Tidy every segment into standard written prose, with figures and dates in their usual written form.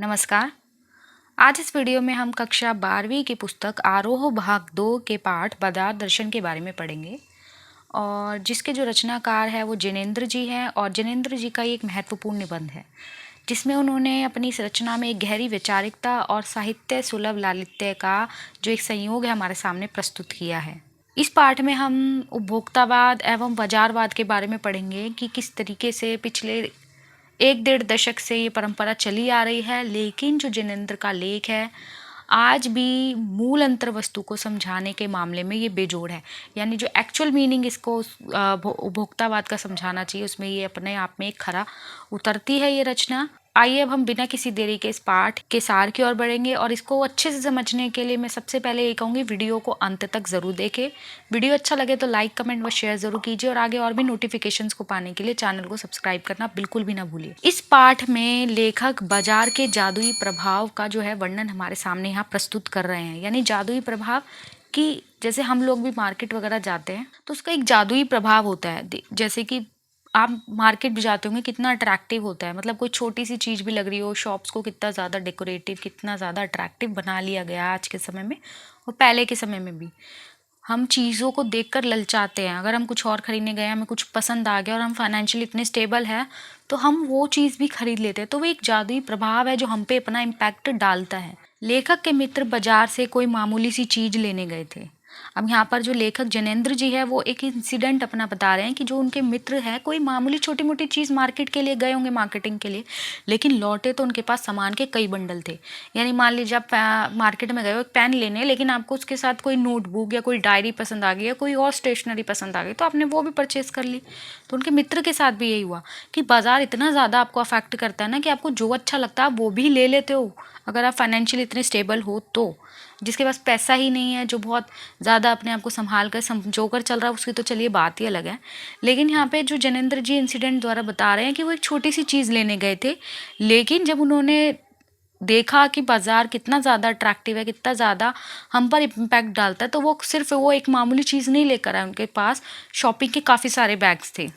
नमस्कार। आज इस वीडियो में हम कक्षा 12वीं की पुस्तक आरोह भाग 2 के पाठ बाजार दर्शन के बारे में पढ़ेंगे और जिसके जो रचनाकार है वो जिनेंद्र जी हैं और जिनेंद्र जी का ये एक महत्वपूर्ण निबंध है जिसमें उन्होंने अपनी इस रचना में एक गहरी वैचारिकता और साहित्य सुलभ लालित्य का जो एक संयोग है हमारे सामने प्रस्तुत किया है। इस पाठ में हम उपभोक्तावाद एवं बाजारवाद के बारे में पढ़ेंगे कि किस तरीके से पिछले 1 डेढ़ दशक से ये परंपरा चली आ रही है, लेकिन जो जिनेंद्र का लेख है आज भी मूल अंतर वस्तु को समझाने के मामले में ये बेजोड़ है। यानी जो एक्चुअल मीनिंग इसको उपभोक्तावाद का समझाना चाहिए उसमें ये अपने आप में एक खरा उतरती है ये रचना। आइए अब हम बिना किसी देरी के इस पाठ के सार की ओर बढ़ेंगे और इसको अच्छे से समझने के लिए मैं सबसे पहले ये कहूँगी वीडियो को अंत तक ज़रूर देखें। वीडियो अच्छा लगे तो लाइक कमेंट व शेयर ज़रूर कीजिए और आगे और भी नोटिफिकेशंस को पाने के लिए चैनल को सब्सक्राइब करना बिल्कुल भी ना भूलिए। इस पाठ में लेखक बाजार के जादुई प्रभाव का जो है वर्णन हमारे सामने यहाँ प्रस्तुत कर रहे हैं। यानी जादुई प्रभाव कि जैसे हम लोग भी मार्केट वगैरह जाते हैं तो उसका एक जादुई प्रभाव होता है। जैसे कि आप मार्केट भी जाते होंगे कितना अट्रैक्टिव होता है, मतलब कोई छोटी सी चीज़ भी लग रही हो, शॉप्स को कितना ज़्यादा डेकोरेटिव कितना ज़्यादा अट्रैक्टिव बना लिया गया आज के समय में और पहले के समय में भी। हम चीज़ों को देखकर ललचाते हैं। अगर हम कुछ और खरीदने गए, हमें कुछ पसंद आ गया और हम फाइनेंशियली इतने स्टेबल हैं तो हम वो चीज़ भी खरीद लेते हैं। तो वो एक जादुई प्रभाव है जो हम पे अपना इम्पैक्ट डालता है। लेखक के मित्र बाजार से कोई मामूली सी चीज़ लेने गए थे। अब यहाँ पर जो लेखक जिनेंद्र जी है वो एक इंसिडेंट अपना बता रहे हैं कि जो उनके मित्र है कोई मामूली छोटी मोटी चीज़ मार्केट के लिए गए होंगे मार्केटिंग के लिए, लेकिन लौटे तो उनके पास सामान के कई बंडल थे। यानी मान लीजिए आप मार्केट में गए हो एक पेन लेने, लेकिन आपको उसके साथ कोई नोटबुक या कोई डायरी पसंद आ गई या कोई और स्टेशनरी पसंद आ गई तो आपने वो भी परचेज कर ली। तो उनके मित्र के साथ भी यही हुआ कि बाजार इतना ज़्यादा आपको अफेक्ट करता है ना कि आपको जो अच्छा लगता है वो भी ले लेते हो अगर आप फाइनेंशियली इतने स्टेबल हो तो। जिसके पास पैसा ही नहीं है, जो बहुत ज़्यादा अपने आप को संभाल कर समझो कर चल रहा है, उसकी तो चलिए बात ही अलग है। लेकिन यहाँ पे जो जिनेंद्र जी इंसिडेंट द्वारा बता रहे हैं कि वो एक छोटी सी चीज़ लेने गए थे, लेकिन जब उन्होंने देखा कि बाज़ार कितना ज़्यादा अट्रैक्टिव है, कितना ज़्यादा हम पर इम्पैक्ट डालता है, तो वो सिर्फ वो एक मामूली चीज़ नहीं लेकर आए, उनके पास शॉपिंग के काफ़ी सारे बैग्स थे।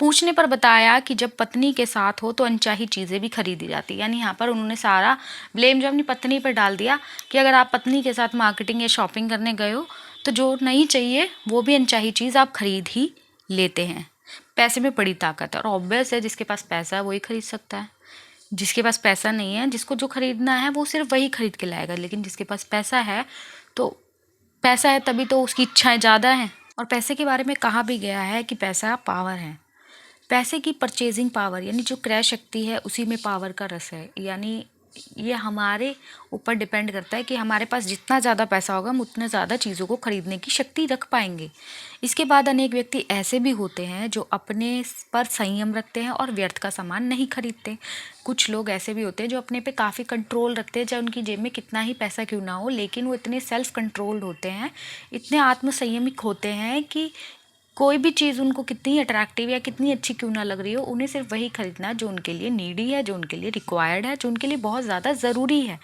पूछने पर बताया कि जब पत्नी के साथ हो तो अनचाही चीज़ें भी खरीदी जाती। यानी यहाँ पर उन्होंने सारा ब्लेम जो अपनी पत्नी पर डाल दिया कि अगर आप पत्नी के साथ मार्केटिंग या शॉपिंग करने गए हो तो जो नहीं चाहिए वो भी अनचाही चीज़ आप खरीद ही लेते हैं। पैसे में बड़ी ताकत है और ऑब्वियस है जिसके पास पैसा है वही खरीद सकता है। जिसके पास पैसा नहीं है, जिसको जो खरीदना है वो सिर्फ वही खरीद के लाएगा, लेकिन जिसके पास पैसा है तो पैसा है तभी तो उसकी इच्छाएं ज़्यादा हैं। और पैसे के बारे में कहा भी गया है कि पैसा पावर है। पैसे की परचेजिंग पावर यानी जो क्रय शक्ति है उसी में पावर का रस है। यानी ये हमारे ऊपर डिपेंड करता है कि हमारे पास जितना ज़्यादा पैसा होगा हम उतने ज़्यादा चीज़ों को खरीदने की शक्ति रख पाएंगे। इसके बाद अनेक व्यक्ति ऐसे भी होते हैं जो अपने पर संयम रखते हैं और व्यर्थ का सामान नहीं खरीदते। कुछ लोग ऐसे भी होते हैं जो अपने पे काफ़ी कंट्रोल रखते हैं, चाहे उनकी जेब में कितना ही पैसा क्यों ना हो, लेकिन वो इतने सेल्फ कंट्रोल्ड होते हैं, इतने आत्मसंयमिक होते हैं कि कोई भी चीज़ उनको कितनी अट्रैक्टिव या कितनी अच्छी क्यों ना लग रही हो, उन्हें सिर्फ वही खरीदना है जो उनके लिए नीडी है, जो उनके लिए रिक्वायर्ड है, जो उनके लिए बहुत ज़्यादा ज़रूरी है।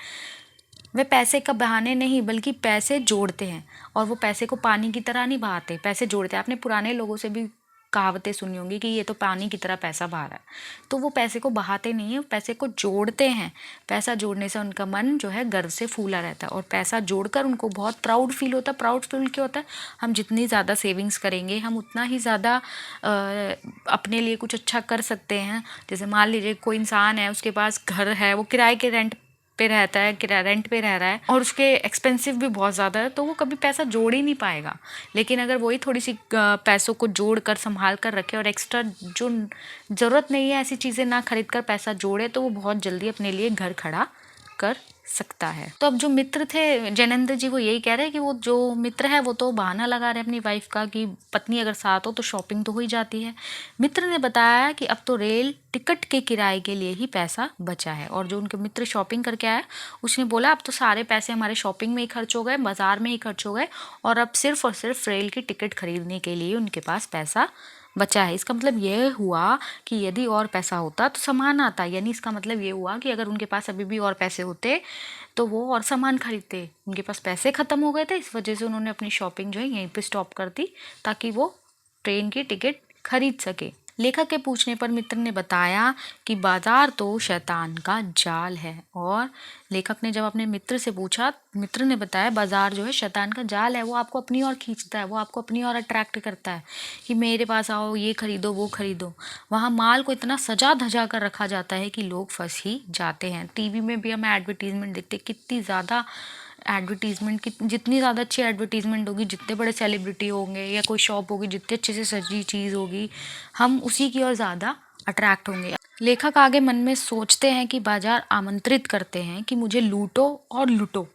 वे पैसे का बहाने नहीं बल्कि पैसे जोड़ते हैं और वो पैसे को पानी की तरह नहीं बहाते, पैसे जोड़ते हैं। आपने पुराने लोगों से भी कहावतें सुनी होंगी कि ये तो पानी की तरह पैसा बहा रहा है। तो वो पैसे को बहाते नहीं है, पैसे को जोड़ते हैं। पैसा जोड़ने से उनका मन जो है गर्व से फूला रहता है और पैसा जोड़कर उनको बहुत प्राउड फील होता है। प्राउड फील क्या होता है, हम जितनी ज़्यादा सेविंग्स करेंगे हम उतना ही ज़्यादा अपने लिए कुछ अच्छा कर सकते हैं। जैसे मान लीजिए कोई इंसान है, उसके पास घर है, वो किराए के रेंट पे रहता है, किराया रेंट पे रह रहा है और उसके एक्सपेंसिव भी बहुत ज़्यादा है, तो वो कभी पैसा जोड़ ही नहीं पाएगा। लेकिन अगर वही थोड़ी सी पैसों को जोड़ कर संभाल कर रखे और एक्स्ट्रा जो ज़रूरत नहीं है ऐसी चीज़ें ना खरीद कर पैसा जोड़े तो वो बहुत जल्दी अपने लिए घर खड़ा कर सकता है। तो अब जो मित्र थे जैनेंद्र जी वो यही कह रहे हैं कि वो जो मित्र है वो तो बहाना लगा रहे हैं अपनी वाइफ का कि पत्नी अगर साथ हो तो शॉपिंग तो हो ही जाती है। मित्र ने बताया कि अब तो रेल टिकट के किराए के लिए ही पैसा बचा है। और जो उनके मित्र शॉपिंग करके आया उसने बोला अब तो सारे पैसे हमारे शॉपिंग में ही खर्च हो गए, बाजार में ही खर्च हो गए और अब सिर्फ और सिर्फ रेल की टिकट खरीदने के लिए उनके पास पैसा बचा है। इसका मतलब ये हुआ कि यदि और पैसा होता तो सामान आता। यानी इसका मतलब ये हुआ कि अगर उनके पास अभी भी और पैसे होते तो वो और सामान खरीदते। उनके पास पैसे ख़त्म हो गए थे, इस वजह से उन्होंने अपनी शॉपिंग जो है यहीं पे स्टॉप कर दी ताकि वो ट्रेन की टिकट खरीद सके। लेखक के पूछने पर मित्र ने बताया कि बाजार तो शैतान का जाल है। और लेखक ने जब अपने मित्र से पूछा, मित्र ने बताया बाजार जो है शैतान का जाल है, वो आपको अपनी ओर खींचता है, वो आपको अपनी ओर अट्रैक्ट करता है कि मेरे पास आओ, ये खरीदो, वो खरीदो। वहाँ माल को इतना सजा धजा कर रखा जाता है कि लोग फंस ही जाते हैं। टीवी में भी हमें एडवर्टीजमेंट देखते, कितनी ज़्यादा एडवर्टीजमेंट, जितनी ज़्यादा अच्छी एडवर्टीजमेंट होगी, जितने बड़े सेलिब्रिटी होंगे या कोई शॉप होगी, जितने अच्छे से सजी चीज़ होगी, हम उसी की ओर ज़्यादा अट्रैक्ट होंगे। लेखक आगे मन में सोचते हैं कि बाजार आमंत्रित करते हैं कि मुझे लूटो और लूटो।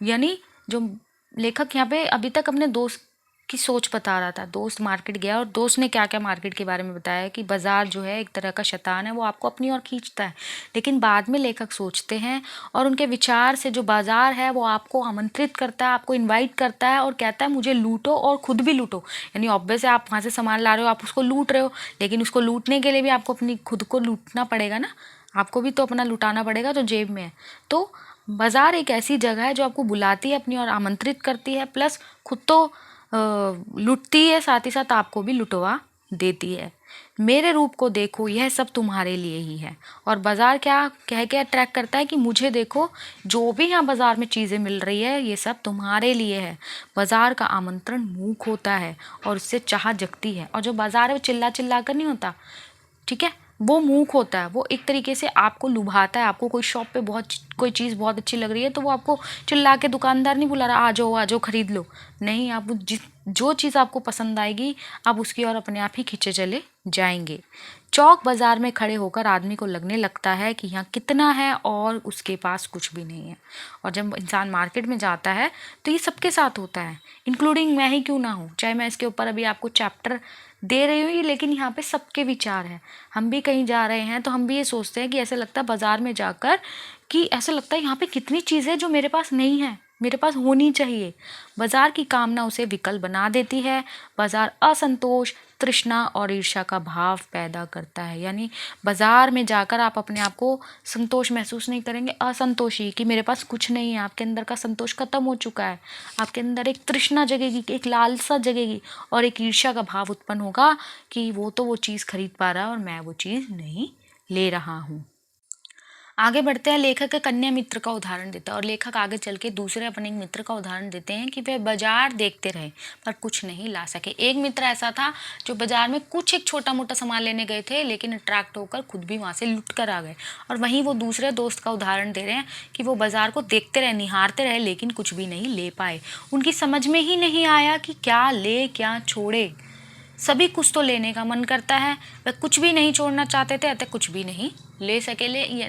यानी जो लेखक यहाँ पे अभी तक अपने दोस्त की सोच बता रहा था, दोस्त मार्केट गया और दोस्त ने क्या क्या मार्केट के बारे में बताया कि बाजार जो है एक तरह का शैतान है, वो आपको अपनी ओर खींचता है। लेकिन बाद में लेखक सोचते हैं और उनके विचार से जो बाजार है वो आपको आमंत्रित करता है, आपको इनवाइट करता है और कहता है मुझे लूटो और खुद भी लूटो। यानी ऑब्वियस है, आप वहाँ से सामान ला रहे हो, आप उसको लूट रहे हो, लेकिन उसको लूटने के लिए भी आपको अपनी खुद को लूटना पड़ेगा ना, आपको भी तो अपना लुटाना पड़ेगा जो जेब में है। तो बाजार एक ऐसी जगह है जो आपको बुलाती है, अपनी ओर आमंत्रित करती है, प्लस खुद तो लुटती है, साथ ही साथ आपको भी लुटवा देती है। मेरे रूप को देखो, यह सब तुम्हारे लिए ही है। और बाजार क्या कह के अट्रैक्ट करता है कि मुझे देखो, जो भी यहाँ बाजार में चीज़ें मिल रही है ये सब तुम्हारे लिए है। बाजार का आमंत्रण मूक होता है और उससे चाह जगती है। और जो बाजार है वो चिल्ला चिल्ला कर नहीं होता, ठीक है, वो मूक होता है। वो एक तरीके से आपको लुभाता है। आपको कोई शॉप पे कोई चीज़ बहुत अच्छी लग रही है तो वो आपको चिल्ला के, दुकानदार नहीं बुला रहा आ जाओ खरीद लो, नहीं, आप जो चीज़ आपको पसंद आएगी आप उसकी ओर अपने आप ही खींचे चले जाएंगे। चौक बाजार में खड़े होकर आदमी को लगने लगता है कि यहाँ कितना है और उसके पास कुछ भी नहीं है। और जब इंसान मार्केट में जाता है तो ये सबके साथ होता है, इंक्लूडिंग मैं ही क्यों ना हूँ, चाहे मैं इसके ऊपर अभी आपको चैप्टर दे रही हूँ, लेकिन यहाँ पे सबके विचार हैं। हम भी कहीं जा रहे हैं तो हम भी ये सोचते हैं कि ऐसा लगता है बाजार में जाकर कि ऐसा लगता है यहाँ पे कितनी चीज़ें जो मेरे पास नहीं है, मेरे पास होनी चाहिए। बाजार की कामना उसे विकल बना देती है। बाजार असंतोष, तृष्णा और ईर्ष्या का भाव पैदा करता है। यानी बाजार में जाकर आप अपने आप को संतोष महसूस नहीं करेंगे, असंतोषी कि मेरे पास कुछ नहीं है। आपके अंदर का संतोष खत्म हो चुका है, आपके अंदर एक तृष्णा जगेगी, एक लालसा जगेगी और एक ईर्ष्या का भाव उत्पन्न होगा कि वो तो वो चीज़ खरीद पा रहा है और मैं वो चीज़ नहीं ले रहा हूँ। आगे बढ़ते हैं, लेखक एक अन्य मित्र का उदाहरण देता है और लेखक आगे चल के दूसरे अपने एक मित्र का उदाहरण देते हैं कि वे बाजार देखते रहे पर कुछ नहीं ला सके। एक मित्र ऐसा था जो बाजार में कुछ एक छोटा मोटा सामान लेने गए थे, लेकिन अट्रैक्ट होकर खुद भी वहाँ से लुट कर आ गए। और वहीं वो दूसरे दोस्त का उदाहरण दे रहे हैं कि वो बाजार को देखते रहे, निहारते रहे, लेकिन कुछ भी नहीं ले पाए। उनकी समझ में ही नहीं आया कि क्या ले क्या छोड़े। सभी कुछ तो लेने का मन करता है, वह कुछ भी नहीं छोड़ना चाहते थे, अतः कुछ भी नहीं ले सके।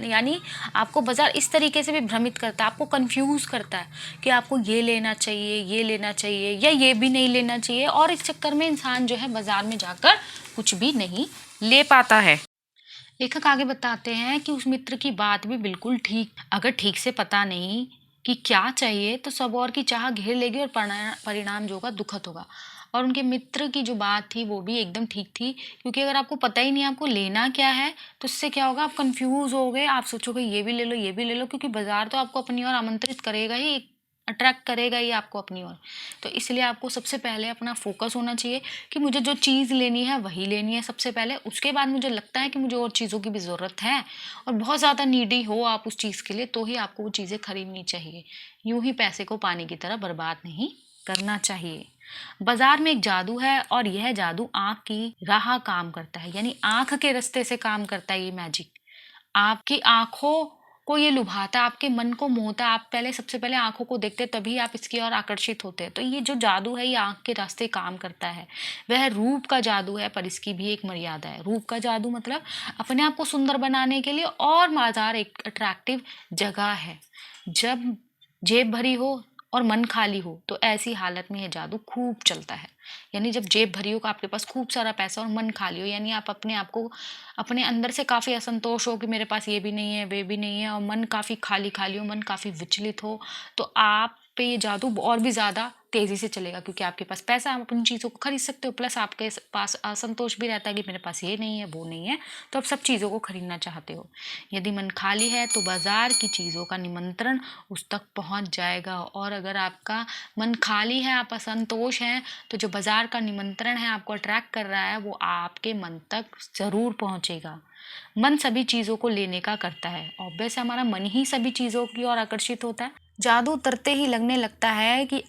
यानी आपको बाजार इस तरीके से भी भ्रमित करता है, आपको कंफ्यूज करता है कि आपको ये लेना चाहिए, ये लेना चाहिए या ये भी नहीं लेना चाहिए। और इस चक्कर में इंसान जो है बाजार में जाकर कुछ भी नहीं ले पाता है। लेखक आगे बताते हैं कि उस मित्र की बात भी बिल्कुल ठीक, अगर ठीक से पता नहीं कि क्या चाहिए तो सब और की चाह घेर लेगी और परिणाम जो होगा दुखद होगा। और उनके मित्र की जो बात थी वो भी एकदम ठीक थी, क्योंकि अगर आपको पता ही नहीं आपको लेना क्या है तो इससे क्या होगा, आप कंफ्यूज हो गए, आप सोचोगे ये भी ले लो, ये भी ले लो, क्योंकि बाजार तो आपको अपनी ओर आमंत्रित करेगा ही, अट्रैक्ट करेगा ही आपको अपनी ओर। तो इसलिए आपको सबसे पहले अपना फोकस होना चाहिए कि मुझे जो चीज़ लेनी है वही लेनी है सबसे पहले। उसके बाद मुझे लगता है कि मुझे और चीज़ों की भी ज़रूरत है और बहुत ज़्यादा नीडी हो आप उस चीज़ के लिए, तो ही आपको वो चीज़ें खरीदनी चाहिए। यूं ही पैसे को पानी की तरह बर्बाद नहीं करना चाहिए। बाजार में एक जादू है और यह जादू आंख की राह काम करता है, यानी आंख के रास्ते से काम करता है ये मैजिक। आपकी आंखों को ये लुभाता है, आपके मन को मोहता है। आप पहले सबसे पहले आंखों को देखते हैं, तभी आप इसकी ओर आकर्षित होते हैं। तो ये जो जादू है ये आंख के रास्ते काम करता है। वह रूप का जादू है, पर इसकी भी एक मर्यादा है। रूप का जादू मतलब अपने आप को सुंदर बनाने के लिए, और बाजार एक अट्रैक्टिव जगह है। जब जेब भरी हो और मन खाली हो तो ऐसी हालत में यह जादू खूब चलता है। यानी जब जेब भरी हो, आपके पास खूब सारा पैसा और मन खाली हो, यानी आप अपने आप को, अपने अंदर से काफ़ी असंतोष हो कि मेरे पास ये भी नहीं है, वे भी नहीं है, और मन काफ़ी खाली खाली हो, मन काफ़ी विचलित हो, तो आप पे ये जादू और भी ज़्यादा तेज़ी से चलेगा, क्योंकि आपके पास पैसा, आप उन चीज़ों को खरीद सकते हो, प्लस आपके पास असंतोष भी रहता है कि मेरे पास ये नहीं है, वो नहीं है, तो आप सब चीज़ों को खरीदना चाहते हो। यदि मन खाली है तो बाजार की चीज़ों का निमंत्रण उस तक पहुंच जाएगा, और अगर आपका मन खाली है, आप असंतोष हैं, तो जो बाजार का निमंत्रण है आपको अट्रैक्ट कर रहा है, वो आपके मन तक ज़रूर पहुंचेगा। मन सभी चीज़ों को लेने का करता है, ऑब्वियस है, हमारा मन ही सभी चीज़ों की ओर आकर्षित होता है। जादू उतरते ही लगने लगता है कि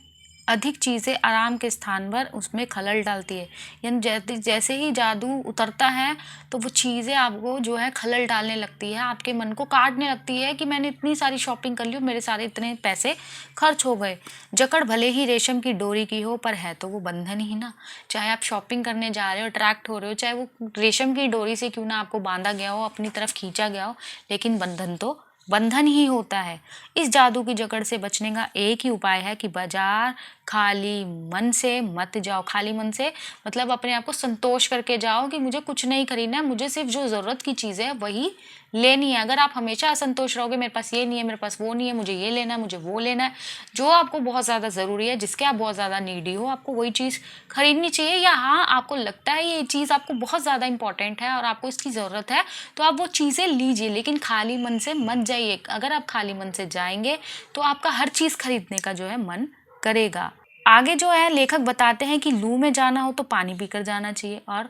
अधिक चीज़ें आराम के स्थान पर उसमें खलल डालती है, यानी जैसे ही जादू उतरता है तो वो चीज़ें आपको जो है खलल डालने लगती है, आपके मन को काटने लगती है कि मैंने इतनी सारी शॉपिंग कर ली, मेरे सारे इतने पैसे खर्च हो गए। जकड़ भले ही रेशम की डोरी की हो, पर है तो वो बंधन ही ना। चाहे आप शॉपिंग करने जा रहे हो, अट्रैक्ट हो रहे हो, चाहे वो रेशम की डोरी से क्यों ना आपको बांधा गया हो, अपनी तरफ खींचा गया हो, लेकिन बंधन तो बंधन ही होता है। इस जादू की जकड़ से बचने का एक ही उपाय है कि बाजार खाली मन से मत जाओ। खाली मन से मतलब अपने आप को संतोष करके जाओ कि मुझे कुछ नहीं खरीदना है, मुझे सिर्फ जो ज़रूरत की चीज़ है वही लेनी है। अगर आप हमेशा असंतोष रहोगे, मेरे पास ये नहीं है, मेरे पास वो नहीं है, मुझे ये लेना है, मुझे वो लेना है, जो आपको बहुत ज़्यादा ज़रूरी है, जिसके आप बहुत ज़्यादा नीडी हो, आपको वही चीज़ खरीदनी चाहिए। या हाँ, आपको लगता है ये चीज़ आपको बहुत ज़्यादा इंपॉर्टेंट है और आपको इसकी ज़रूरत है, तो आप वो चीज़ें लीजिए, लेकिन खाली मन से मत जाइए। अगर आप खाली मन से जाएंगे तो आपका हर चीज़ खरीदने का जो है मन करेगा। आगे जो है लेखक बताते हैं कि लू में जाना हो तो पानी पीकर जाना चाहिए, और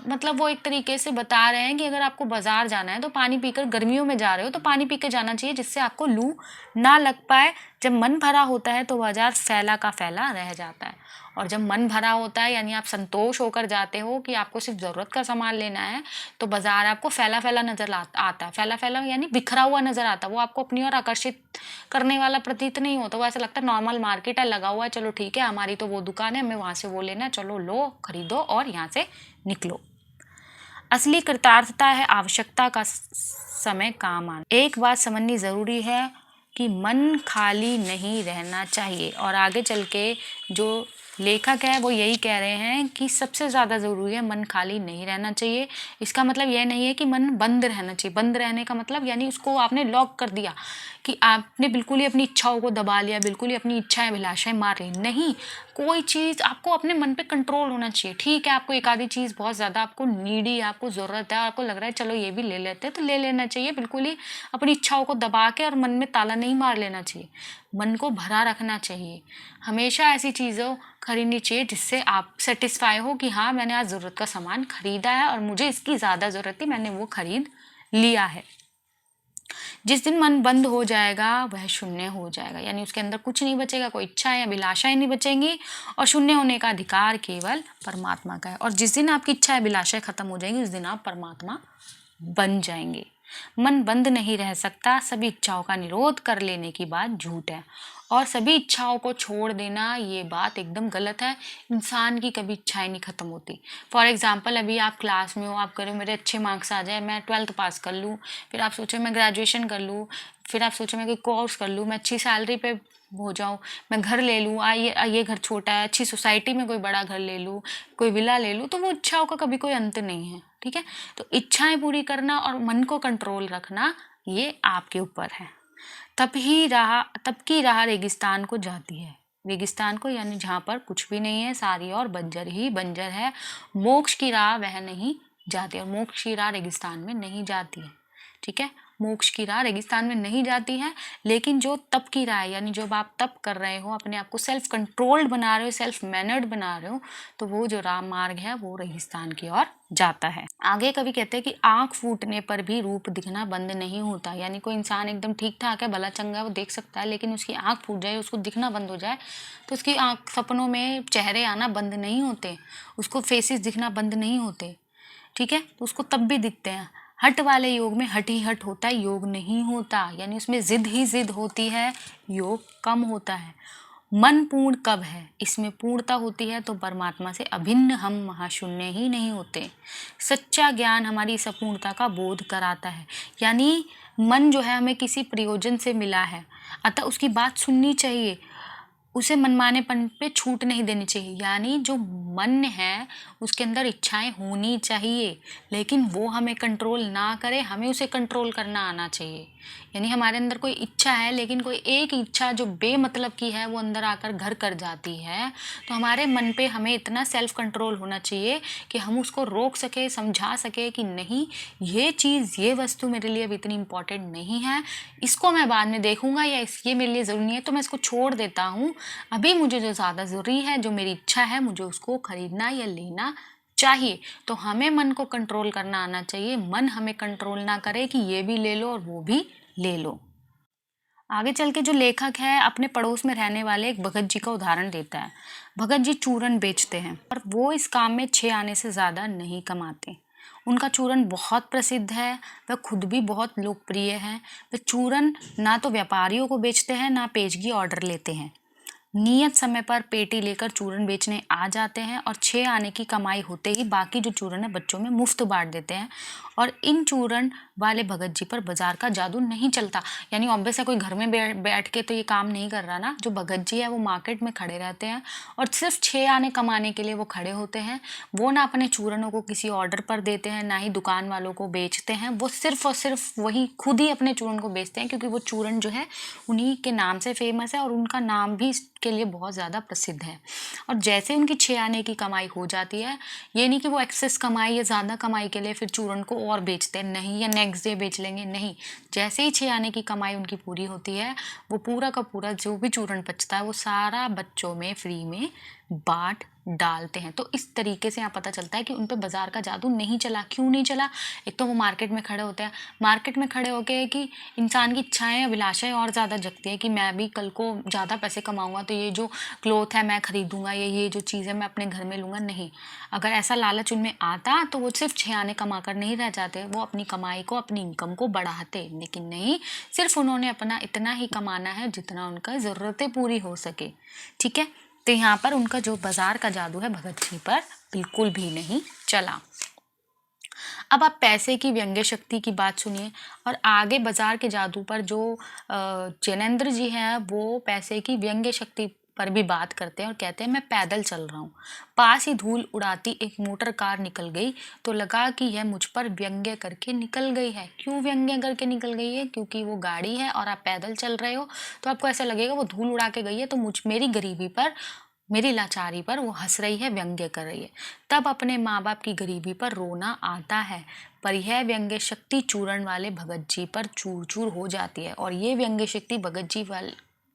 मतलब वो एक तरीके से बता रहे हैं कि अगर आपको बाजार जाना है तो पानी पीकर, गर्मियों में जा रहे हो तो पानी पीकर जाना चाहिए, जिससे आपको लू ना लग पाए। जब मन भरा होता है तो बाजार फैला का फैला रह जाता है, और जब मन भरा होता है यानी आप संतोष होकर जाते हो कि आपको सिर्फ ज़रूरत का सामान लेना है, तो बाजार आपको फैला फैला नज़र आता है। फैला फैला यानी बिखरा हुआ नज़र आता है, वो आपको अपनी ओर आकर्षित करने वाला प्रतीत नहीं होता। वो ऐसा लगता है नॉर्मल मार्केट है, लगा हुआ है, चलो ठीक है, हमारी तो वो दुकान है, हमें वहाँ से वो लेना है, चलो लो, खरीदो और यहाँ से निकलो। असली कृतार्थता है आवश्यकता का समय काम आना। एक बात समझनी ज़रूरी है कि मन खाली नहीं रहना चाहिए, और आगे चल के जो लेखक है वो यही कह रहे हैं कि सबसे ज़्यादा ज़रूरी है मन खाली नहीं रहना चाहिए। इसका मतलब यह नहीं है कि मन बंद रहना चाहिए। बंद रहने का मतलब यानी उसको आपने लॉक कर दिया, कि आपने बिल्कुल ही अपनी इच्छाओं को दबा लिया, बिल्कुल ही अपनी इच्छाएं अभिलाषाएं मार ली। नहीं, कोई चीज़ आपको अपने मन पे कंट्रोल होना चाहिए। ठीक है, आपको एक आधी चीज़ बहुत ज़्यादा आपको नीडी, आपको ज़रूरत है, आपको लग रहा है चलो ये भी ले लेते हैं, तो ले लेना चाहिए। बिल्कुल ही अपनी इच्छाओं को दबा के और मन में ताला नहीं मार लेना चाहिए। मन को भरा रखना चाहिए। हमेशा ऐसी चीज़ों खरीदनी चाहिए जिससे आप सेटिस्फाई हो कि हाँ, मैंने आज ज़रूरत का सामान खरीदा है और मुझे इसकी ज़्यादा ज़रूरत थी, मैंने वो खरीद लिया है। जिस दिन मन बंद हो जाएगा वह शून्य हो जाएगा, यानी उसके अंदर कुछ नहीं बचेगा, कोई इच्छाएं या अभिलाषाएं नहीं बचेंगी, और शून्य होने का अधिकार केवल परमात्मा का है। और जिस दिन आपकी इच्छाएं अभिलाषाएं खत्म हो जाएंगी, उस दिन आप परमात्मा बन जाएंगे। मन बंद नहीं रह सकता, सभी इच्छाओं का निरोध कर लेने की बात झूठ है, और सभी इच्छाओं को छोड़ देना ये बात एकदम गलत है। इंसान की कभी इच्छाएं नहीं खत्म होती। फॉर एग्जांपल, अभी आप क्लास में हो, आप करो मेरे अच्छे मार्क्स आ जाए, मैं 12th पास कर लूँ, फिर आप सोचो मैं ग्रेजुएशन कर लूँ, फिर आप सोचो मैं कोई कोर्स कर लूँ, मैं अच्छी सैलरी पे हो जाऊँ, मैं घर ले लूँ, ये घर छोटा है, अच्छी सोसाइटी में कोई बड़ा घर ले लूँ, कोई विला ले लूँ, तो वो इच्छाओं का कभी कोई अंत नहीं है। ठीक है, तो इच्छाएं पूरी करना और मन को कंट्रोल रखना ये आपके ऊपर है। तब की राह रेगिस्तान को जाती है। रेगिस्तान को यानी जहाँ पर कुछ भी नहीं है, सारी और बंजर ही बंजर है। मोक्ष की राह वह नहीं जाती, और मोक्ष की राह रेगिस्तान में नहीं जाती है। ठीक है, मोक्ष की राह रेगिस्तान में नहीं जाती है, लेकिन जो तप की राह है, यानी जब आप तप कर रहे हो, अपने आप को सेल्फ कंट्रोल्ड बना रहे हो, सेल्फ मैनर्ड बना रहे हो, तो वो जो राह मार्ग है वो रेगिस्तान की ओर जाता है। आगे कवि कहते हैं कि आंख फूटने पर भी रूप दिखना बंद नहीं होता, यानी कोई इंसान एकदम ठीक ठाक है, भला चंगा है, वो देख सकता है, लेकिन उसकी आंख फूट जाए, उसको दिखना बंद हो जाए, तो उसकी आंख, सपनों में चेहरे आना बंद नहीं होते, उसको फेसेस दिखना बंद नहीं होते। ठीक है, तो उसको तब भी दिखते हैं। हट वाले योग में हट ही हट होता है, योग नहीं होता, यानी उसमें जिद ही जिद होती है, योग कम होता है। मन पूर्ण कब है, इसमें पूर्णता होती है तो परमात्मा से अभिन्न हम महाशून्य ही नहीं होते। सच्चा ज्ञान हमारी इस अपूर्णता का बोध कराता है, यानी मन जो है हमें किसी प्रयोजन से मिला है, अतः उसकी बात सुननी चाहिए। उसे मनमानेपन पे छूट नहीं देनी चाहिए। यानी जो मन है उसके अंदर इच्छाएँ होनी चाहिए, लेकिन वो हमें कंट्रोल ना करे, हमें उसे कंट्रोल करना आना चाहिए। यानी हमारे अंदर कोई इच्छा है, लेकिन कोई एक इच्छा जो बेमतलब की है वो अंदर आकर घर कर जाती है, तो हमारे मन पे हमें इतना सेल्फ कंट्रोल होना चाहिए कि हम उसको रोक सकें, समझा सकें कि नहीं, ये चीज़, ये वस्तु मेरे लिए अब इतनी इम्पोर्टेंट नहीं है, इसको मैं बाद में देखूँगा, या ये मेरे लिए ज़रूरी नहीं है तो मैं इसको छोड़ देता हूँ। अभी मुझे जो ज़्यादा ज़रूरी है, जो मेरी इच्छा है, मुझे उसको खरीदना या लेना चाहिए। तो हमें मन को कंट्रोल करना आना चाहिए, मन हमें कंट्रोल ना करे कि ये भी ले लो और वो भी ले लो। आगे चल के जो लेखक है अपने पड़ोस में रहने वाले एक भगत जी का उदाहरण देता है। भगत जी चूरन बेचते हैं, पर वो इस काम में 6 आने से ज़्यादा नहीं कमाते। उनका चूरन बहुत प्रसिद्ध है, वह खुद भी बहुत लोकप्रिय हैं। वे चूरन ना तो व्यापारियों को बेचते हैं, ना पेशगी ऑर्डर लेते हैं। नियत समय पर पेटी लेकर चूरन बेचने आ जाते हैं और 6 आने की कमाई होते ही बाकी जो चूरन है बच्चों में मुफ्त बांट देते हैं। और इन चूरन वाले भगत जी पर बाजार का जादू नहीं चलता। यानी ऑब्वियस है, कोई घर में बैठ के तो ये काम नहीं कर रहा ना। जो भगत जी है वो मार्केट में खड़े रहते हैं और सिर्फ 6 आने कमाने के लिए वो खड़े होते हैं। वो ना अपने चूरनों को किसी ऑर्डर पर देते हैं, ना ही दुकान वालों को बेचते हैं। वो सिर्फ और सिर्फ वही खुद ही अपने चूरन को बेचते हैं, क्योंकि वो चूरन जो है उन्हीं के नाम से फेमस है और उनका नाम भी के लिए बहुत ज़्यादा प्रसिद्ध है। और जैसे उनकी 6 आने की कमाई हो जाती है, ये नहीं कि वो एक्सेस कमाई या ज़्यादा कमाई के लिए फिर चूरन को और बेचते हैं, नहीं, या नेक्स्ट डे बेच लेंगे, नहीं। जैसे ही 6 आने की कमाई उनकी पूरी होती है, वो पूरा का पूरा जो भी चूरन बचता है वो सारा बच्चों में फ्री में बांट डालते हैं। तो इस तरीके से यहाँ पता चलता है कि उन पे बाजार का जादू नहीं चला। क्यों नहीं चला? एक तो वो मार्केट में खड़े होते हैं, मार्केट में खड़े होके कि इंसान की इच्छाएं, अभिलाषाएं और ज़्यादा जगती है कि मैं भी कल को ज़्यादा पैसे कमाऊंगा तो ये जो क्लोथ है मैं खरीदूंगा, या ये जो चीज़ है मैं अपने घर में लूँगा। नहीं, अगर ऐसा लालच उनमें आता तो वो सिर्फ 6 आने कमा कर नहीं रह जाते, वो अपनी कमाई को, अपनी इनकम को बढ़ाते। लेकिन नहीं, सिर्फ उन्होंने अपना इतना ही कमाना है जितना उनका ज़रूरतें पूरी हो सके। ठीक है, तो यहाँ पर उनका जो बाजार का जादू है भगत जी पर बिल्कुल भी नहीं चला। अब आप पैसे की व्यंग्य शक्ति की बात सुनिए, और आगे बाजार के जादू पर जो जैनेंद्र जी हैं वो पैसे की व्यंग्य शक्ति पर भी बात करते हैं और कहते हैं, मैं पैदल चल रहा हूँ, पास ही धूल उड़ाती एक मोटर कार निकल गई तो लगा कि यह मुझ पर व्यंग्य करके निकल गई है। क्यों व्यंग्य करके निकल गई है? क्योंकि वो गाड़ी है और आप पैदल चल रहे हो, तो आपको ऐसा लगेगा वो धूल उड़ा के गई है, तो मेरी गरीबी पर, मेरी लाचारी पर वो हंस रही है, व्यंग्य कर रही है। तब अपने माँ बाप की गरीबी पर रोना आता है, पर यह व्यंग्य शक्ति चूरण वाले भगत जी पर चूर चूर हो जाती है। और ये व्यंग्य शक्ति भगत जी वाले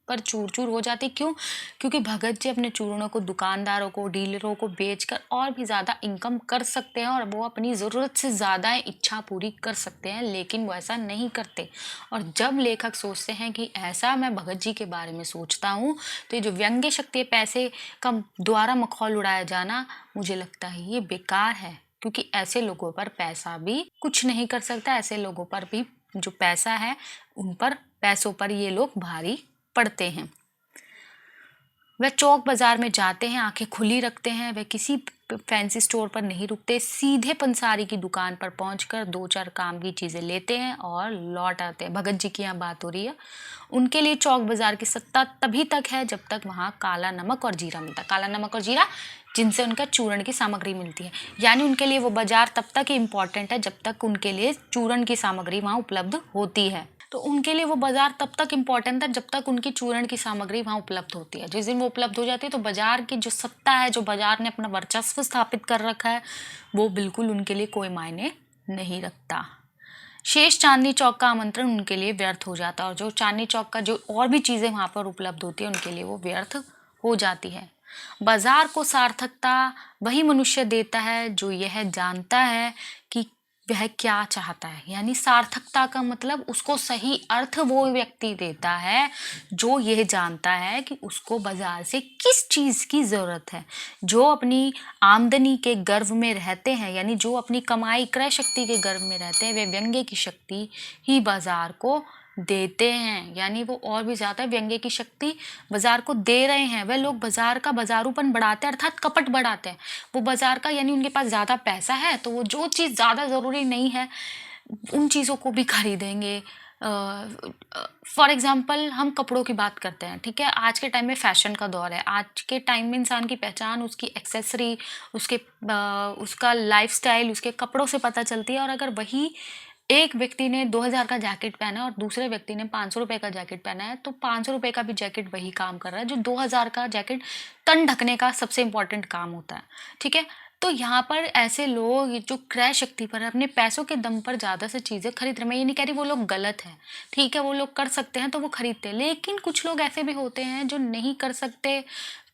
पर चूर चूर हो जाती। क्यों? क्योंकि भगत जी अपने चूरणों को दुकानदारों को, डीलरों को बेचकर और भी ज़्यादा इनकम कर सकते हैं और वो अपनी ज़रूरत से ज़्यादा इच्छा पूरी कर सकते हैं, लेकिन वो ऐसा नहीं करते। और जब लेखक सोचते हैं कि ऐसा मैं भगत जी के बारे में सोचता हूँ, तो ये जो व्यंग्य शक्ति है, पैसे का द्वारा मखौल उड़ाया जाना, मुझे लगता है ये बेकार है। क्योंकि ऐसे लोगों पर पैसा भी कुछ नहीं कर सकता। ऐसे लोगों पर भी जो पैसा है, उन पर, पैसों पर ये लोग भारी पड़ते हैं। वह चौक बाजार में जाते हैं, आंखें खुली रखते हैं, वह किसी फैंसी स्टोर पर नहीं रुकते, सीधे पंसारी की दुकान पर पहुंचकर 2-4 काम की चीज़ें लेते हैं और लौट आते हैं। भगत जी की यहाँ बात हो रही है। उनके लिए चौक बाजार की सत्ता तभी तक है जब तक वहाँ काला नमक और जीरा मिलता है। काला नमक और जीरा, जिनसे उनका चूर्ण की सामग्री मिलती है। यानी उनके लिए वो बाजार तब तक ही इम्पॉर्टेंट है जब तक उनके लिए चूर्ण की सामग्री वहाँ उपलब्ध होती है। तो उनके लिए वो बाजार तब तक इम्पॉर्टेंट था जब तक उनकी चूर्ण की सामग्री वहाँ उपलब्ध होती है। जिस दिन वो उपलब्ध हो जाती है तो बाजार की जो सत्ता है, जो बाजार ने अपना वर्चस्व स्थापित कर रखा है, वो बिल्कुल उनके लिए कोई मायने नहीं रखता। शेष चांदनी चौक का आमंत्रण उनके लिए व्यर्थ हो जाता है, और जो चांदनी चौक का जो और भी चीज़ें वहाँ पर उपलब्ध होती है उनके लिए वो व्यर्थ हो जाती है। बाजार को सार्थकता वही मनुष्य देता है जो यह जानता है कि वह क्या चाहता है। यानी सार्थकता का मतलब उसको सही अर्थ वो व्यक्ति देता है जो यह जानता है कि उसको बाजार से किस चीज़ की ज़रूरत है। जो अपनी आमदनी के गर्व में रहते हैं, यानी जो अपनी कमाई क्रय शक्ति के गर्व में रहते हैं, वे व्यंग्य की शक्ति ही बाजार को देते हैं। यानी वो और भी ज़्यादा व्यंग्य की शक्ति बाजार को दे रहे हैं। वह लोग बाजार का बाजारूपन बढ़ाते हैं, अर्थात कपट बढ़ाते हैं। वो बाजार का, यानी उनके पास ज़्यादा पैसा है तो वो जो चीज़ ज़्यादा ज़रूरी नहीं है उन चीज़ों को भी खरीदेंगे। फॉर एग्जांपल हम कपड़ों की बात करते हैं, ठीक है? आज के टाइम में फैशन का दौर है। आज के टाइम में इंसान की पहचान उसकी एक्सेसरी, उसका लाइफ़स्टाइल, उसके कपड़ों से पता चलती है। और अगर वही एक व्यक्ति ने 2000 का जैकेट पहना है और दूसरे व्यक्ति ने ₹500 का जैकेट पहना है, तो ₹500 का भी जैकेट वही काम कर रहा है, जो 2000 का जैकेट तन ढकने का सबसे इम्पोर्टेंट काम होता है, ठीक है? तो यहाँ पर ऐसे लोग जो क्रय शक्ति पर अपने पैसों के दम पर ज़्यादा से चीज़ें खरीद रहे हैं, मैं ये नहीं कह रही वो लोग गलत हैं, ठीक है? वो लोग कर सकते हैं तो वो खरीदते हैं, लेकिन कुछ लोग ऐसे भी होते हैं जो नहीं कर सकते,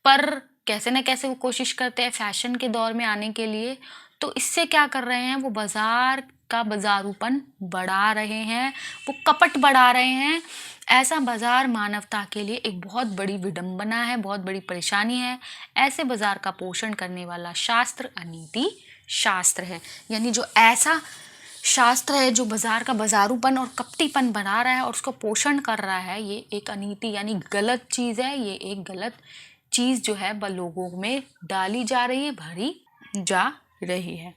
पर कैसे न कैसे वो कोशिश करते हैं फैशन के दौर में आने के लिए। तो इससे क्या कर रहे हैं, वो बाज़ार का बाज़ारूपन बढ़ा रहे हैं, वो कपट बढ़ा रहे हैं। ऐसा बाज़ार मानवता के लिए एक बहुत बड़ी विडंबना है, बहुत बड़ी परेशानी है। ऐसे बाज़ार का पोषण करने वाला शास्त्र अनीति शास्त्र है। यानी जो ऐसा शास्त्र है जो बाज़ार का बाज़ारूपन और कपटीपन बना रहा है और उसको पोषण कर रहा है, ये एक अनीति यानी गलत चीज़ है। ये एक गलत चीज़ जो है लोगों में डाली जा रही है, भरी जा रही है।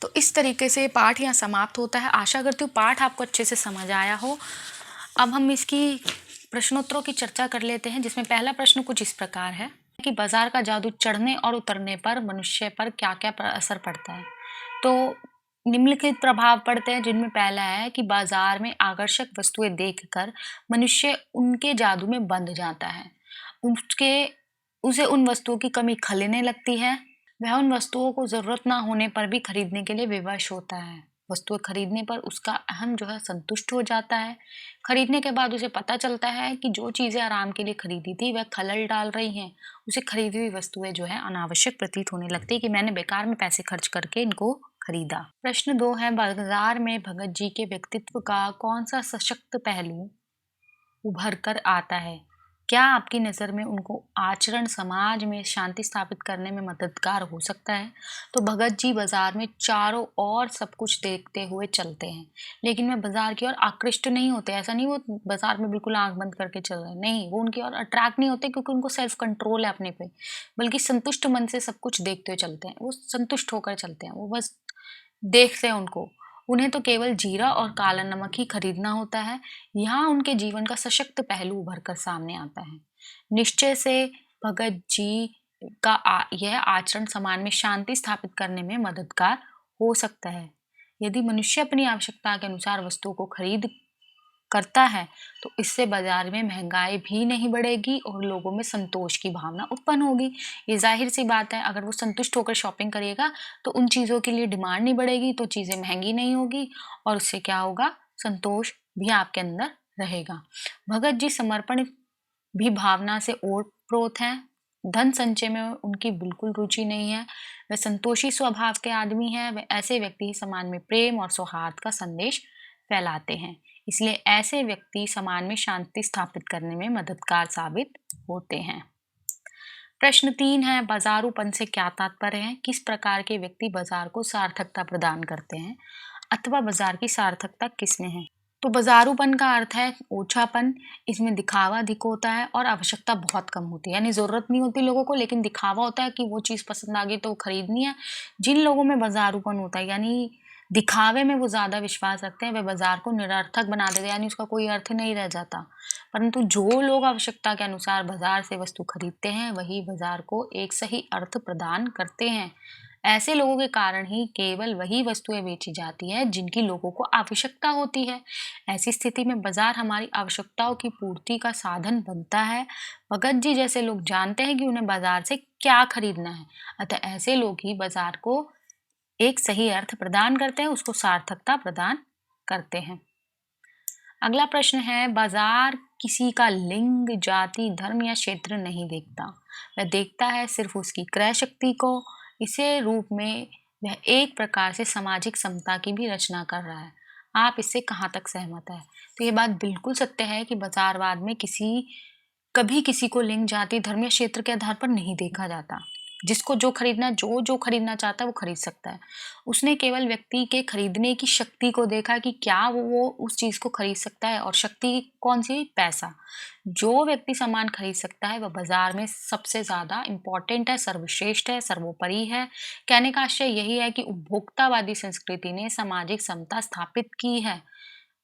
तो इस तरीके से पाठ यहाँ समाप्त होता है। आशा करती हूँ पाठ आपको अच्छे से समझ आया हो। अब हम इसकी प्रश्नोत्तरों की चर्चा कर लेते हैं, जिसमें पहला प्रश्न कुछ इस प्रकार है कि बाजार का जादू चढ़ने और उतरने पर मनुष्य पर क्या-क्या असर पड़ता है। तो निम्नलिखित प्रभाव पड़ते हैं, जिनमें पहला है कि बाजार में आकर्षक वस्तुएं देखकर मनुष्य उनके जादू में बंध जाता है। उसके उसे उन वस्तुओं की कमी खलेने लगती है। वह उन वस्तुओं को ज़रूरत ना होने पर भी खरीदने के लिए विवश होता है। वस्तुएँ खरीदने पर उसका अहम जो है संतुष्ट हो जाता है। खरीदने के बाद उसे पता चलता है कि जो चीज़ें आराम के लिए खरीदी थी वह खलल डाल रही हैं। उसे खरीदी हुई वस्तुएँ जो है अनावश्यक प्रतीत होने लगती है कि मैंने बेकार में पैसे खर्च करके इनको खरीदा। प्रश्न 2 है, बाजार में भगत जी के व्यक्तित्व का कौन-सा सशक्त पहलू उभर कर आता है? क्या आपकी नज़र में उनको आचरण समाज में शांति स्थापित करने में मददगार हो सकता है? तो भगत जी बाज़ार में चारों ओर सब कुछ देखते हुए चलते हैं, लेकिन वह बाज़ार की ओर आकृष्ट नहीं होते। ऐसा नहीं वो बाज़ार में बिल्कुल आँख बंद करके चल रहे हैं, नहीं, वो उनकी ओर अट्रैक्ट नहीं होते क्योंकि उनको सेल्फ कंट्रोल है अपने पे, बल्कि संतुष्ट मन से सब कुछ देखते हुए चलते हैं। वो संतुष्ट होकर चलते हैं, वो बस देखते हैं उनको। उन्हें तो केवल जीरा और काला नमक ही खरीदना होता है। यहाँ उनके जीवन का सशक्त पहलू उभर कर सामने आता है। निश्चय से भगत जी का यह आचरण समाज में शांति स्थापित करने में मददगार हो सकता है। यदि मनुष्य अपनी आवश्यकता के अनुसार वस्तुओं को खरीद करता है, तो इससे बाजार में महंगाई भी नहीं बढ़ेगी और लोगों में संतोष की भावना उत्पन्न होगी। ये जाहिर सी बात है, अगर वो संतुष्ट होकर शॉपिंग करेगा तो उन चीज़ों के लिए डिमांड नहीं बढ़ेगी, तो चीज़ें महंगी नहीं होगी और उससे क्या होगा, संतोष भी आपके अंदर रहेगा। भगत जी समर्पण भी भावना से ओतप्रोत हैं। धन संचय में उनकी बिल्कुल रुचि नहीं है। वे संतोषी स्वभाव के आदमी हैं। वे ऐसे व्यक्ति ही समाज में प्रेम और सौहार्द का संदेश फैलाते हैं। इसलिए ऐसे व्यक्ति समाज में शांति स्थापित करने में मददगार साबित होते हैं। प्रश्न 3 है, बाज़ारूपन से क्या तात्पर्य है? किस प्रकार के व्यक्ति बाज़ार को सार्थकता प्रदान करते हैं अथवा बाज़ार की सार्थकता किसमें है? तो बाज़ारूपन का अर्थ है ओछापन, इसमें दिखावा अधिक होता है और आवश्यकता बहुत कम होती है। यानी ज़रूरत नहीं होती लोगों को, लेकिन दिखावा होता है कि वो चीज़ पसंद आ गई तो खरीदनी है। जिन लोगों में बाज़ारूपन होता है, यानी दिखावे में वो ज़्यादा विश्वास रखते हैं, वे बाज़ार को निरर्थक बना देते हैं, यानी उसका कोई अर्थ नहीं रह जाता। परंतु जो लोग आवश्यकता के अनुसार बाज़ार से वस्तु खरीदते हैं, वही बाज़ार को एक सही अर्थ प्रदान करते हैं। ऐसे लोगों के कारण ही केवल वही वस्तुएं बेची जाती हैं जिनकी लोगों को आवश्यकता होती है। ऐसी स्थिति में बाजार हमारी आवश्यकताओं की पूर्ति का साधन बनता है। भगत जी जैसे लोग जानते हैं कि उन्हें बाजार से क्या खरीदना है, अतः ऐसे लोग ही बाजार को एक सही अर्थ प्रदान करते हैं, उसको सार्थकता प्रदान करते हैं। अगला प्रश्न है, बाजार किसी का लिंग, जाति, धर्म या क्षेत्र नहीं देखता, वह देखता है सिर्फ उसकी क्रय शक्ति को। इसे रूप में वह एक प्रकार से सामाजिक समता की भी रचना कर रहा है। आप इससे कहाँ तक सहमत है? तो ये बात बिल्कुल सत्य है कि बाजारवाद में कभी किसी को लिंग, जाति, धर्म या क्षेत्र के आधार पर नहीं देखा जाता। जिसको जो खरीदना चाहता है वो खरीद सकता है। उसने केवल व्यक्ति के खरीदने की शक्ति को देखा कि क्या वो उस चीज़ को खरीद सकता है, और शक्ति कौन-सी? पैसा। जो व्यक्ति सामान खरीद सकता है वह बाज़ार में सबसे ज़्यादा इम्पोर्टेंट है, सर्वश्रेष्ठ है, सर्वोपरि है। कहने का आशय यही है कि उपभोक्तावादी संस्कृति ने सामाजिक समता स्थापित की है।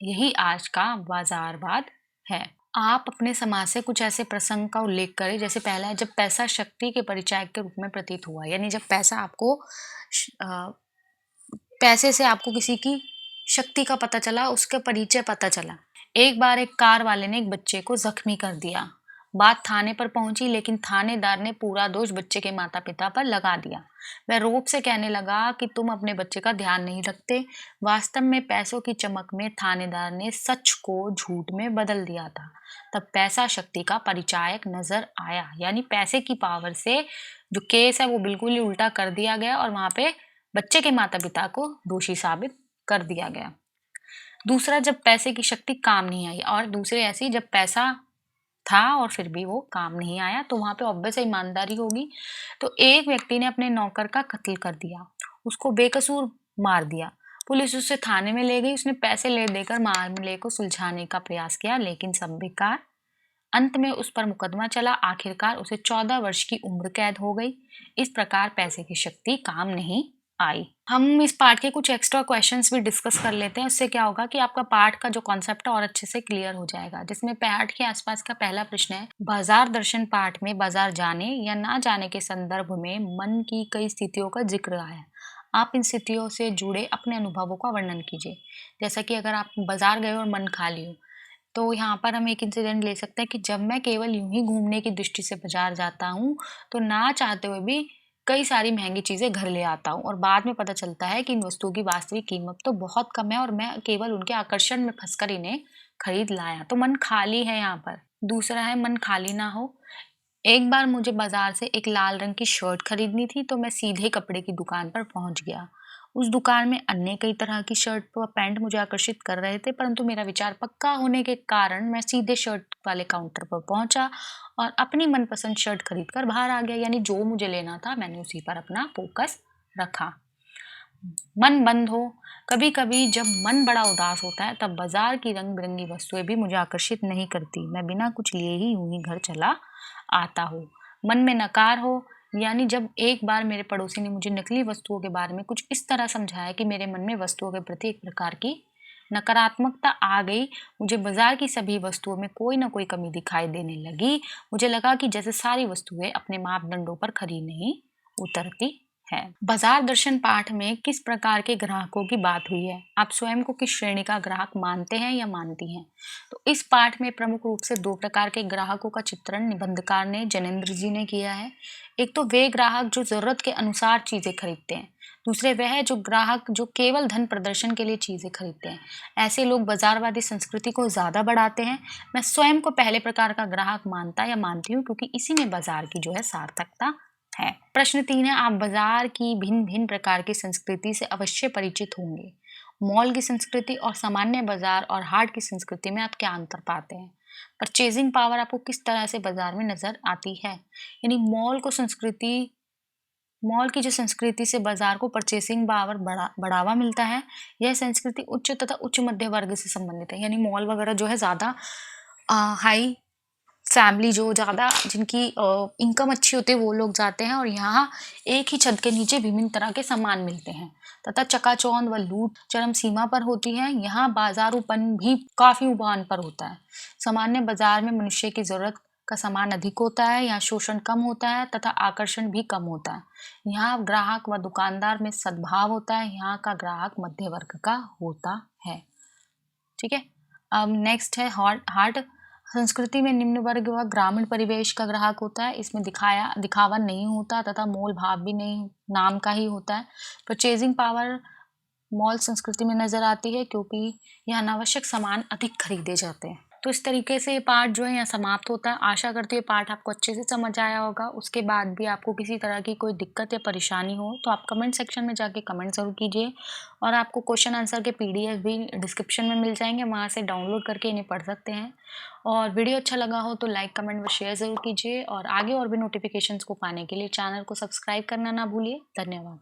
यही आज का बाजारवाद है। आप अपने समाज से कुछ ऐसे प्रसंग का उल्लेख करें, जैसे पहला है, जब पैसा शक्ति के परिचायक के रूप में प्रतीत हुआ, यानी जब पैसा आपको पैसे से आपको किसी की शक्ति का पता चला, उसका परिचय पता चला। एक बार एक कार वाले ने एक बच्चे को जख्मी कर दिया। बात थाने पर पहुंची, लेकिन थानेदार ने पूरा दोष बच्चे के माता पिता पर लगा दिया। वह रोब से कहने लगा कि तुम अपने बच्चे का ध्यान नहीं रखते। वास्तव में पैसों की चमक में थानेदार ने सच को झूठ में बदल दिया था। तब पैसा शक्ति का परिचायक नजर आया, यानी पैसे की पावर से जो केस है वो बिल्कुल ही उल्टा कर दिया गया और वहां पे बच्चे के माता पिता को दोषी साबित कर दिया गया। दूसरा, जब पैसे की शक्ति काम नहीं आई, और दूसरे ऐसी जब पैसा था और फिर भी वो काम नहीं आया, तो वहां पे ऑब्वियस ईमानदारी होगी। तो एक व्यक्ति ने अपने नौकर का कत्ल कर दिया, उसको बेकसूर मार दिया। पुलिस उसे थाने में ले गई, उसने पैसे ले देकर मामले को सुलझाने का प्रयास किया, लेकिन सब बेकार। अंत में उस पर मुकदमा चला। आखिरकार उसे 14 वर्ष की उम्र कैद हो गई। इस प्रकार पैसे की शक्ति काम नहीं आई। हम इस पार्ट के कुछ एक्स्ट्रा क्वेश्चंस भी डिस्कस कर लेते हैं। उससे क्या होगा कि आपका पार्ट का जो कॉन्सेप्ट है और अच्छे से क्लियर हो जाएगा। जिसमें पार्ट के आसपास का पहला प्रश्न है, बाजार दर्शन पाठ में बाजार जाने या ना जाने के संदर्भ में मन की कई स्थितियों का जिक्र आया है। आप इन स्थितियों से जुड़े अपने अनुभवों का वर्णन कीजिए। जैसा कि अगर आप बाजार गए और मन खाली हो, तो यहाँ पर हम एक इंसिडेंट ले सकते हैं कि जब मैं केवल यूं ही घूमने की दृष्टि से बाजार जाता हूँ, तो ना चाहते हुए भी कई सारी महंगी चीजें घर ले आता हूँ और बाद में पता चलता है कि इन वस्तुओं की वास्तविक कीमत तो बहुत कम है और मैं केवल उनके आकर्षण में फंसकर इन्हें खरीद लाया। तो मन खाली है यहाँ पर। दूसरा है, मन खाली ना हो। एक बार मुझे बाजार से एक लाल रंग की शर्ट खरीदनी थी, तो मैं सीधे कपड़े की दुकान पर पहुंच गया। उस दुकान में अन्य कई तरह की शर्ट व पैंट मुझे आकर्षित कर रहे थे, परंतु मेरा विचार पक्का होने के कारण मैं सीधे शर्ट वाले काउंटर पर पहुंचा और अपनी मनपसंद शर्ट खरीद कर बाहर आ गया। यानी जो मुझे लेना था मैंने उसी पर अपना फोकस रखा। मन बंद हो। कभी कभी जब मन बड़ा उदास होता है, तब बाजार की रंग बिरंगी वस्तुएं भी मुझे आकर्षित नहीं करती। मैं बिना कुछ लिए ही यूं ही घर चला आता हूँ। मन में नकार हो, यानी जब एक बार मेरे पड़ोसी ने मुझे नकली वस्तुओं के बारे में कुछ इस तरह समझाया कि मेरे मन में वस्तुओं के प्रति एक प्रकार की नकारात्मकता आ गई। मुझे बाजार की सभी वस्तुओं में कोई ना कोई कमी दिखाई देने लगी। मुझे लगा कि जैसे सारी वस्तुएं अपने मापदंडों पर खरी नहीं उतरती है। बाजार दर्शन पाठ में किस प्रकार के ग्राहकों की बात हुई है? आप स्वयं को किस श्रेणी का ग्राहक मानते हैं या मानती हैं? तो इस पाठ में प्रमुख रूप से दो प्रकार के ग्राहकों का चित्रण निबंधकार ने, जैनेन्द्र जी ने किया है। एक तो वे ग्राहक जो जरूरत के अनुसार चीजें खरीदते हैं। दूसरे वह है जो ग्राहक जो केवल धन प्रदर्शन के लिए चीजें खरीदते हैं। ऐसे लोग बाजारवादी संस्कृति को ज्यादा बढ़ाते हैं। मैं स्वयं को पहले प्रकार का ग्राहक मानता या मानती हूँ, क्योंकि इसी में बाजार की जो है सार्थकता है। प्रश्न 3 है, आप बाजार की भिन्न भिन्न प्रकार की संस्कृति से अवश्य परिचित होंगे। मॉल की संस्कृति और सामान्य बाजार और हाट की संस्कृति में आप क्या अंतर पाते हैं? परचेजिंग पावर आपको किस तरह से बाजार में नजर आती है? यानी मॉल की जो संस्कृति से बाजार को परचेसिंग पावर बढ़ावा मिलता है। यह संस्कृति उच्च तथा उच्च मध्य वर्ग से संबंधित है। यानी मॉल वगैरह जो है ज्यादा हाई फैमिली, जो ज़्यादा जिनकी इनकम अच्छी होती है वो लोग जाते हैं, और यहाँ एक ही छत के नीचे विभिन्न तरह के सामान मिलते हैं तथा चकाचौंध व लूट चरम सीमा पर होती है। यहाँ बाजारूपन भी काफी उबान पर होता है। सामान्य बाजार में मनुष्य की जरूरत का सामान अधिक होता है, यहाँ शोषण कम होता है तथा आकर्षण भी कम होता है। यहाँ ग्राहक व दुकानदार में सद्भाव होता है। यहाँ का ग्राहक मध्य वर्ग का होता है। ठीक है। अब नेक्स्ट है हाट संस्कृति में निम्न वर्ग व ग्रामीण परिवेश का ग्राहक होता है। इसमें दिखावा नहीं होता तथा मोल भाव भी नहीं, नाम का ही होता है। परचेजिंग पावर मॉल संस्कृति में नजर आती है, क्योंकि यहाँ अनावश्यक सामान अधिक खरीदे जाते हैं। तो इस तरीके से ये पार्ट जो है यहाँ समाप्त होता है। आशा करती हूँ पार्ट आपको अच्छे से समझ आया होगा। उसके बाद भी आपको किसी तरह की कोई दिक्कत या परेशानी हो तो आप कमेंट सेक्शन में जाके कमेंट जरूर कीजिए, और आपको क्वेश्चन आंसर के PDF भी डिस्क्रिप्शन में मिल जाएंगे, वहाँ से डाउनलोड करके इन्हें पढ़ सकते हैं। और वीडियो अच्छा लगा हो तो लाइक, कमेंट व शेयर ज़रूर कीजिए, और आगे और भी नोटिफिकेशंस को पाने के लिए चैनल को सब्सक्राइब करना ना भूलिए। धन्यवाद।